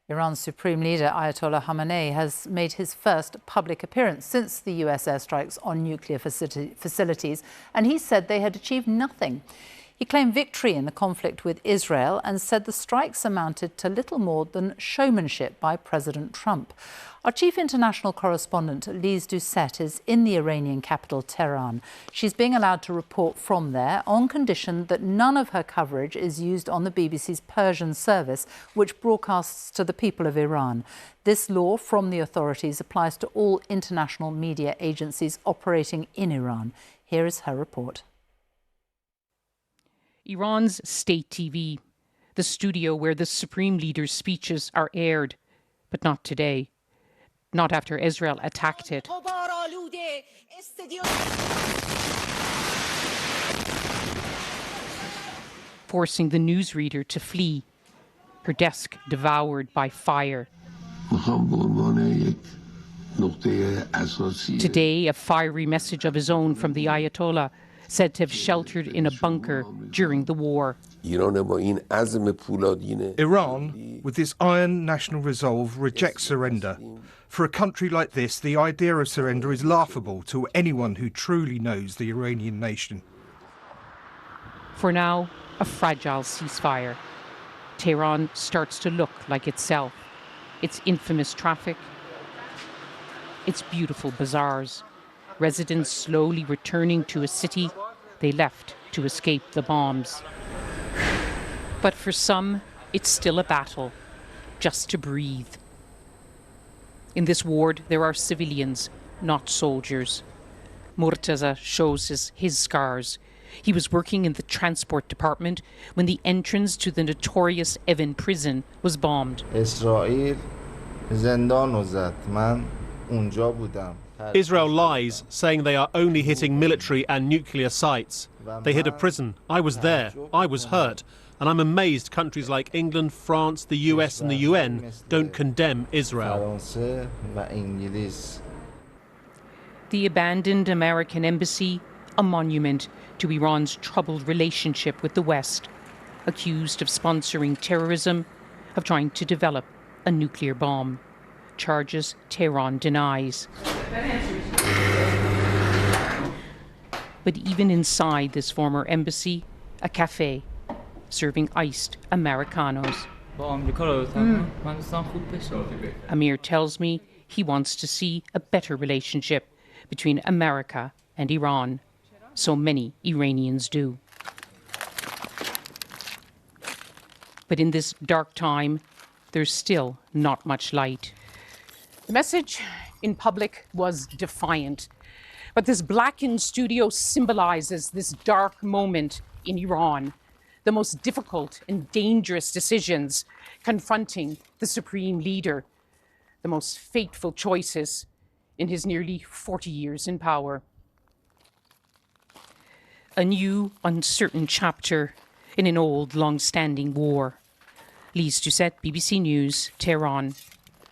Iran's Supreme Leader Ayatollah Khamenei has made his first public appearance since the US airstrikes on nuclear facilities, and he said they had achieved nothing. He claimed victory in the conflict with Israel and said the strikes amounted to little more than showmanship by President Trump. Our chief international correspondent, Lise Doucette, is in the Iranian capital, Tehran. She's being allowed to report from there on condition that none of her coverage is used on the BBC's Persian service, which broadcasts to the people of Iran. This law from the authorities applies to all international media agencies operating in Iran. Here is her report. Iran's state TV, the studio where the Supreme Leader's speeches are aired, but not today. Not after Israel attacked it. Forcing the newsreader to flee, her desk devoured by fire. Today, a fiery message of his own from the Ayatollah, said to have sheltered in a bunker during the war. Iran, with this iron national resolve, rejects surrender. For a country like this, the idea of surrender is laughable to anyone who truly knows the Iranian nation. For now, a fragile ceasefire. Tehran starts to look like itself. Its infamous traffic, its beautiful bazaars. Residents slowly returning to a city they left to escape the bombs. But for some, it's still a battle, just to breathe. In this ward, there are civilians, not soldiers. Murtaza shows us his scars. He was working in the transport department when the entrance to the notorious Evin prison was bombed. Israel lies, saying they are only hitting military and nuclear sites. They hit a prison. I was there. I was hurt. And I'm amazed countries like England, France, the US and the UN don't condemn Israel. The abandoned American embassy, a monument to Iran's troubled relationship with the West, accused of sponsoring terrorism, of trying to develop a nuclear bomb. Charges Tehran denies. But even inside this former embassy, a cafe serving iced Americanos. Amir tells me he wants to see a better relationship between America and Iran. So many Iranians do. But in this dark time, there's still not much light. The message in public was defiant. But this blackened studio symbolizes this dark moment in Iran, the most difficult and dangerous decisions confronting the Supreme Leader, the most fateful choices in his nearly 40 years in power. A new, uncertain chapter in an old, long-standing war. Lise Doucette, BBC News, Tehran.